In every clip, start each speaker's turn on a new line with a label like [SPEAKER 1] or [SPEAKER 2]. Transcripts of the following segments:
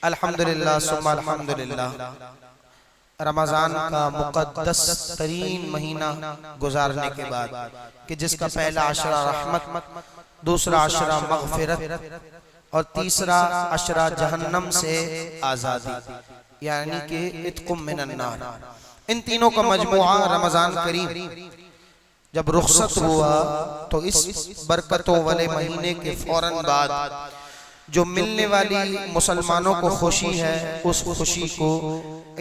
[SPEAKER 1] अल्हम्दुलिल्लाह सुम्मा अल्हम्दुलिल्लाह। रमज़ान का मुक़द्दस तरीन महीना गुजारने के बाद कि जिसका पहला अशरा रहमत, दूसरा अशरा मग़फ़िरत और तीसरा अशरा जहन्नम से आज़ादी यानी कि इत्क़ुम मिनन नार, इन तीनों का मजमुआ रमज़ान करीम जब रुख़सत हुआ तो इस बरकतों वाले महीने के फौरन बाद जो मिलने वाली मुसलमानों को खुशी है उस खुशी को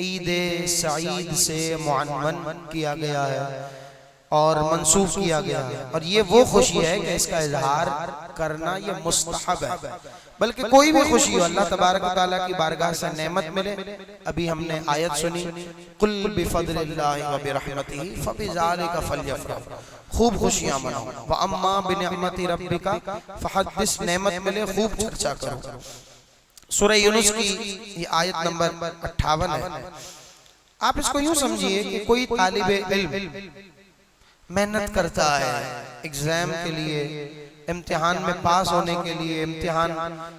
[SPEAKER 1] ईद सईद से मुअन्वन किया गया है और मंसूब किया गया है। और ये वो खुशी है कि इसका इजहार करना ये मुस्तहब है, बल्कि कोई भी खुशी हो अल्लाह तबारक व तआला की बारगाह से नेमत मिले। अभी हमने आयत सुनी, कुल बिफज़लिल्लाहि व बिरहमतिही फबिज़ालिका फलयफ़रह, खूब खुशियां मनाओ। व अम्मा बिनिअमति रब्बिका फहद्दिस, नेमत मिले खूब चर्चा करो। सूरह यूनुस की ये आयत नंबर 58 है। आप इसको यूं समझिए कि कोई तालिबे इल्म मेहनत करता है एग्जाम के लिए, इम्तिहान में पास होने के लिए इम्तिहान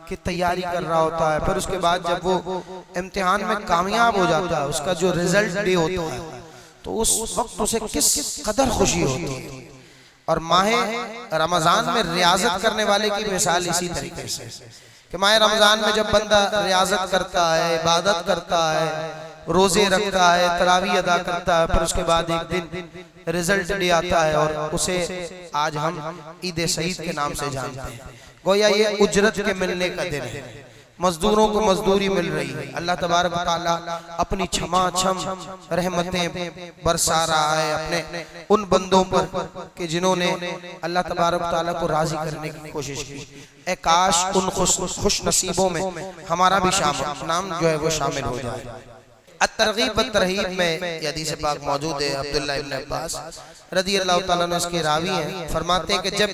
[SPEAKER 1] की तैयारी कर रहा होता है, फिर उसके बाद जब वो इम्तिहान में कामयाब हो जाता है, उसका जो रिजल्ट डे होता है, तो उस वक्त उसे किस कदर खुशी होती है। और माहे रमजान में रियाजत करने वाले की मिसाल इसी तरीके से कि माहे रमजान में जब बंदा रियाजत करता है, इबादत करता है, रोजे रखता है, तरावी अदा करता है, फिर उसके बाद एक दिन रिजल्ट डे आता है और उसे आज हम ईद सईद के नाम से जानते हैं। गोया ये उजरत के मिलने का दिन है, मजदूरों को मजदूरी मिल रही है। अल्लाह तबारक व तआला अपनी छमाछम रहमतें बरसा रहा है अपने उन बंदों पर कि जिन्होंने अल्लाह तबारक व तआला को राजी करने की कोशिश की। ए काश उन खुश नसीबों में हमारा भी नाम जो है वो शामिल हो जाए। अत-तरगीब व-तरहीब में हदीस पाक मौजूद है। अब्दुल्लाह इब्न अब्बास रज़ियल्लाहु तआला अन्हु इसके रावी हैं, फरमाते हैं कि जब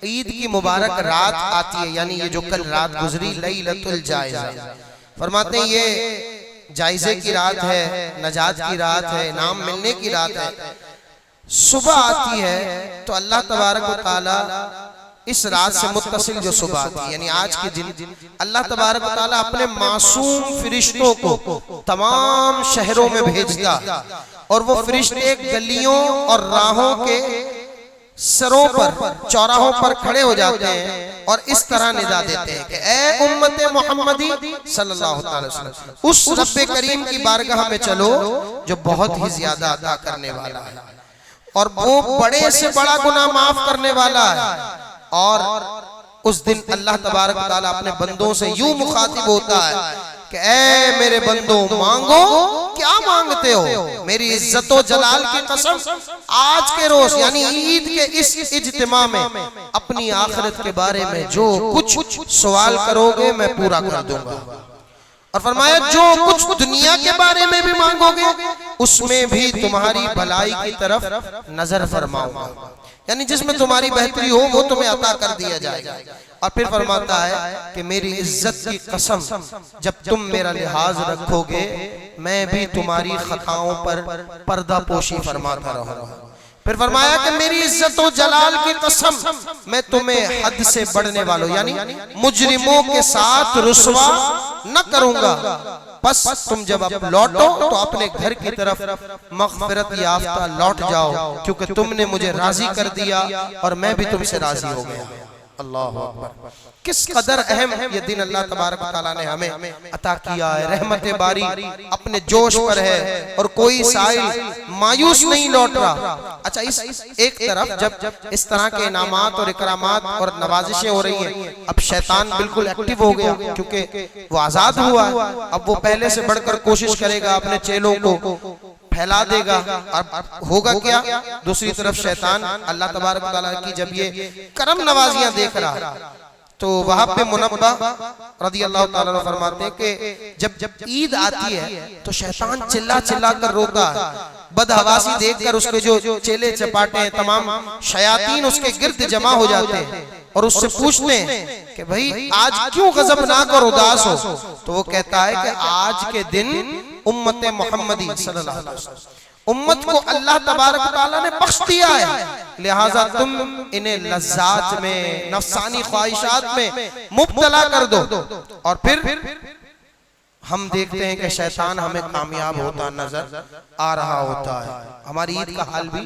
[SPEAKER 1] ईद की मुबारक रात आती है, यानी ये जो कल रात गुजरी लैलतुल जायज़ा, फरमाते हैं ये जायज़े की रात है, नजात की रात है, इनाम मिलने की रात है। सुबह आती है तो अल्लाह तबारक व तआला इस रात से मुत्तसिल जो सुबह आती है, यानी आज के दिन अल्लाह तबारक व तआला अपने मासूम फरिश्तों को तमाम शहरों में भेजता और वो फरिश्ते गलियों और राहों के सरों पर, चौराहों पर खड़े हो जाते हैं और इस तरह निदा देते हैं कि ए उम्मते मोहम्मदी सल्लल्लाहु अलैहि वसल्लम, उस रब्बे करीम की बारगाह में चलो जो बहुत ही ज्यादा अता करने वाला है और वो बड़े से बड़ा गुनाह माफ करने वाला है। और उस दिन अल्लाह तबारक व तआला अपने बंदों से यूं मुखातिब होता है कि ए मेरे बंदों, मांगो, क्या मांगते हो? मेरी इज्जत व जलाल की कसम, आज के रोज यानी ईद के इस इज्तिमा में अपनी आखिरत के बारे में जो कुछ सवाल करोगे मैं पूरा कर दूंगा। और फरमाया जो कुछ दुनिया के बारे में भी मांगोगे उसमें भी तुम्हारी भलाई की तरफ नजर फरमाऊंगा, यानी जिसमें तुम्हारी बेहतरी हो वो तुम्हें अता कर दिया जाएगा। और फिर फरमाता है कि मेरी इज्जत की कसम, जब तुम मेरा लिहाज रखोगे मैं भी तुम्हारी खताओं पर पर्दा पोशी फरमाता रहूंगा। फिर फरमाया कि मेरी इज्जत और जलाल की कसम, मैं तुम्हें हद से बढ़ने वालों यानी मुजरिमों के साथ रुसवा न करूंगा। बस तुम जब अब लौटो तो अपने घर की तरफ मग़फ़िरत याफ्ता लौट जाओ, क्योंकि तुमने मुझे राजी कर दिया और मैं भी तुमसे राजी हो गया। अल्लाहु अकबर। किस कदर अहम ये दिन अल्लाह तबारक व तआला ने हमें अता किया है। रहमत बारी अपने जोश पर है और कोई साइल मायूस नहीं लौट रहा। अच्छा, इस एक तरफ जब इस तरह के इनामात और इकरामात और नवाजिशें हो रही हैं, अब शैतान बिल्कुल एक्टिव हो गया क्योंकि वो आजाद हुआ है। अब वो पहले से बढ़कर कोशिश करेगा, अपने चेलों को फैला देगा। अब होगा क्या? दूसरी तरफ शैतान अल्लाह तबारक व तआला की जब ये करम नवाजियां देख रहा तो वहाब बिन मुनब्बह रज़ियल्लाहु तआला अन्हु फरमाते हैं कि जब ईद आती है तो शैतान चिल्ला चिल्ला कर रोता है। बदहवासी देखकर उसके जो चेले चपाटे हैं, तमाम शयातीन उसके गिर्द जमा हो जाते हैं और उससे पूछते हैं कि भाई आज क्यों गज़बनाक और उदास हो? तो वो कहता है कि आज के दिन उम्मते मोहम्मदी सल्लल्लाहु अलैहि वसल्लम, उम्मत को अल्लाह तबारक व तआला ने बख्श दिया है, लिहाजा तुम इन्हें लज्जात में, नफसानी ख्वाहिशात में मुब्तला कर दो। और फिर हम देखते हैं कि शैतान हमें कामयाब होता नजर आ रहा होता है। हमारी ईद का हाल भी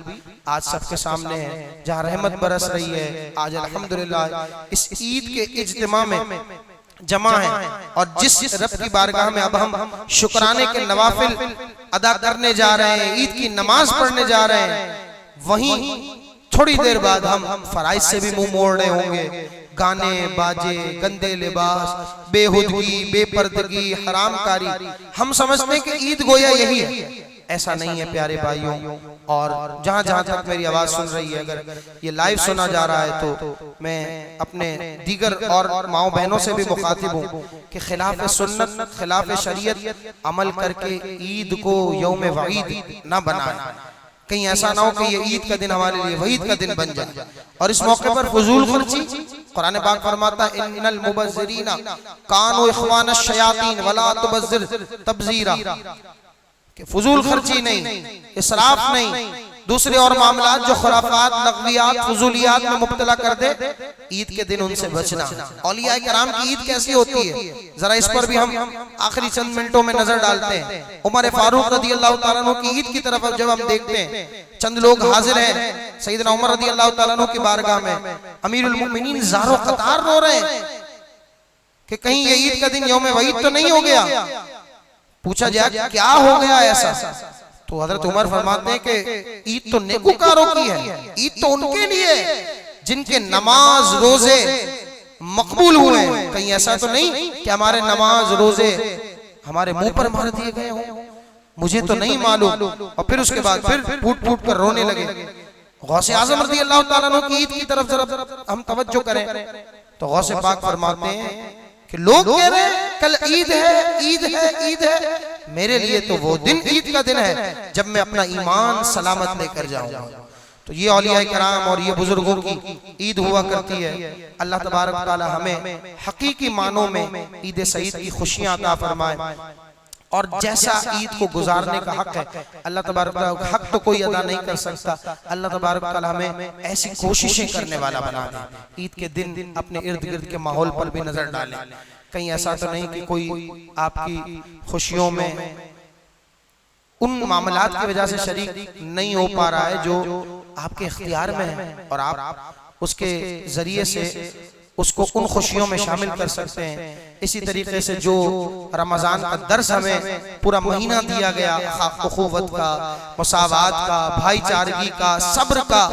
[SPEAKER 1] आज सबके सामने है, जहाँ रहमत बरस रही है। आज अल्हम्दुलिल्लाह इस ईद के इज्तिमा में जमा है, और जिस रब की बारगाह में अब हम शुक्राने के नवाफिल अदा करने जा रहे हैं, ईद की नमाज पढ़ने जा रहे हैं, वहीं थोड़ी देर बाद हम फराइज से भी मुंह मोड़ रहे होंगे। गाने बाजे, गंदे लिबास, बेहुदगी, बेपर्दगी, हरामकारी, हम समझते हैं कि ईद गोया यही है। ऐसा नहीं है प्यारे भाइयों। और जहां जहां तक मेरी आवाज सुन रही है, अगर ये लाइव सुना जा रहा है तो मैं अपने दीगर और माओ बहनों से भी मुखातिब हूँ कि खिलाफ सुन्नत, खिलाफ शरीयत अमल करके ईद को यौम वईद ना बनाएं। कहीं ऐसा ना हो कि ये ईद का दिन हमारे लिए वईद का दिन बन जाए। और इस मौके पर फजूल खर्ची, कुरान पाक फरमाता है इन्नल मुबज़्ज़िरीना कानू इख्वान अश-शयातीन वला तुबज़्ज़िर तबज़ीरा, कि फजूल खर्ची नहीं, इसराफ नहीं, दूसरे और मामलात जो खुराफात, लग़वियात, फजूलियात में मुब्तला कर दे, ईद के दिन उनसे बचना। औलिया किराम की ईद कैसी होती है, जरा इस पर भी हम आखिरी चंद मिनटों में नजर डालते हैं। उमर फारूक रज़ियल्लाहु ताला अन्हु की ईद की तरफ जब हम देखते हैं, चंद लोग हाजिर हैं सैयदना उमर रज़ियल्लाहु ताला अन्हु की बारगाह में, अमीरुल मोमिनीन ज़ारो क़तार रो रहे हैं कि कहीं ये ईद का दिन यौम वईद तो नहीं हो गया। पूछा जाए क्या हो गया ऐसा, तो हजरत उमर फरमाते हैं कि ईद तो नेकूकारों की है, ईद तो उनके लिए जिनके नमाज रोजे मकबूल हुए हैं। कहीं ऐसा तो नहीं कि हमारे नमाज रोजे हमारे मुंह पर मार दिए गए हों, मुझे तो नहीं मालूम। और फिर उसके बाद फिर फूट फूट कर रोने लगे। गौसे आज़म रज़ियल्लाहु ताला अन्हु की ईद की तरफ जरा हम तवज्जो करें तो गौसे पाक फरमाते हैं कि लोग कह रहे हैं कल ईद है, ईद है, ईद है। मेरे लिए तो वो दिन ईद का दिन है जब मैं अपना ईमान सलामत लेकर जाऊंगा। तो ये औलिया किराम और ये बुजुर्गों की ईद हुआ करती है। अल्लाह तबारक तआला हमें हकीकी मानों में ईद सईद की खुशियां अता फरमाए। और जैसा ईद को गुजारने का हक है, अल्लाह तबारक तआला हक तो कोई अदा नहीं कर सकता। अल्लाह तबारक तआला हमें ऐसी कोशिशें करने वाला बना दे। ईद के दिन अपने इर्द गिर्द के माहौल पर भी नजर डालें। कहीं ऐसा तो नहीं कि कोई आपकी खुशियों में उन मामलात की वजह से शरीक नहीं हो पा रहा है जो आपके इख्तियार में है, और आप उसके जरिए से उसको उन खुशियों में शामिल कर सकते हैं। इसी तरीके से जो रमजान का दर्स हमें पूरा महीना दिया गया, अखुवत का, मुसावात का, भाईचारगी का, सब्र का,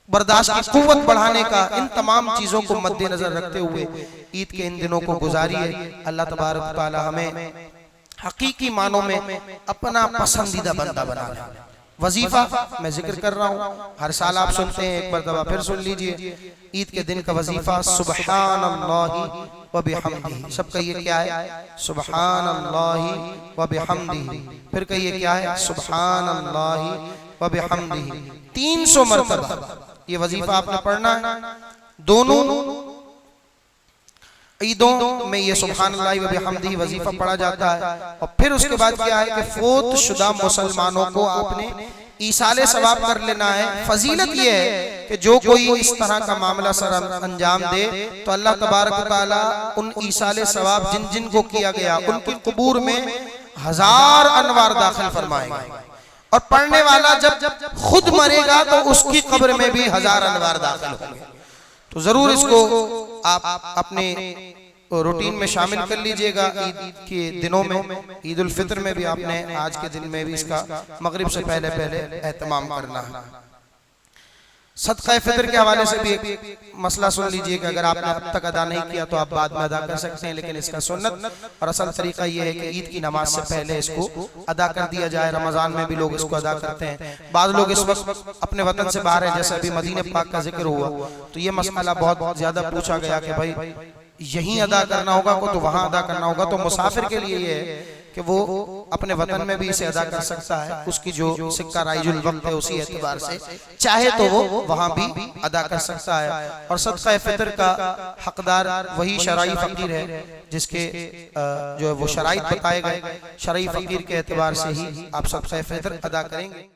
[SPEAKER 1] बर्दाश्त की कुव्वत बढ़ाने का, इन तमाम चीजों को मद्देनजर रखते हुए ईद के इन दिनों को गुजारिए। अल्लाह तबारक तआला हमें हकीकी मानों में अपना पसंदीदा बंदा बना ले। वजीफा मैं जिक्र कर रहा हूँ, हर साल आप सुनते हैं, एक बार दफा फिर सुन लीजिए। ईद के दिन का वजीफा सुब्हानल्लाहि व बिहम्दिही। सब कहिए क्या है? सुब्हानल्लाहि व बिहम्दिही। फिर कहिए क्या है? सुब्हानल्लाहि व बिहम्दिही। 300 मरतबा ये वजीफा आपने पढ़ना है। दोनों ईदों में ये सुब्हानल्लाहि व बिहम्दिही वजीफा पढ़ा जाता है। और फिर उसके बाद क्या है कि फोत शुदा मुसलमानों को आपने ईसाले सवाब कर लेना है। फजीलत ये है कि जो कोई इस तरह का मामला सर अंजाम दे तो अल्लाह तबारक तआला उन ईसाले सवाब जिन जिन को किया गया उनकी कबूर में 1000 अनवार दाखिल फरमाएगा। और पढ़ने वाला जब खुद मरेगा तो उसकी कब्र में भी 1000 अनवार दाखिल होंगे। तो जरूर इसको आप अपने रूटीन में शामिल कर लीजिएगा। ईद के दिनों में, ईद उल फित्र में भी आपने आज के दिन में भी इसका मगरिब से पहले एहतमाम करना है। सदका फित्र के हवाले से भी एक मसला सुन लीजिए कि अगर आपने अब तक अदा नहीं किया तो आप बाद में अदा कर सकते हैं, लेकिन इसका सुन्नत और असल तरीका ये है कि ईद की नमाज से पहले इसको अदा कर दिया जाए। रमजान में भी लोग इसको अदा करते हैं। बाद लोग इस वक्त अपने वतन से बाहर है, जैसे अभी मदीने पाक का जिक्र हुआ तो ये मसला बहुत ज्यादा पूछा गया कि भाई यहीं अदा करना होगा को तो वहां अदा करना होगा। तो मुसाफिर के लिए ये है कि वो अपने वतन में भी इसे अदा कर सकता है। उसकी जो सिक्का राइजुल वक्त है उसी एतबार से चाहे तो वो वहां भी अदा कर सकता है। और सदका फितर का हकदार वही शरई फकीर है जिसके जो वो शराइत बताए गए, शरई फकीर के एतबार से ही आप सदका फितर अदा करेंगे।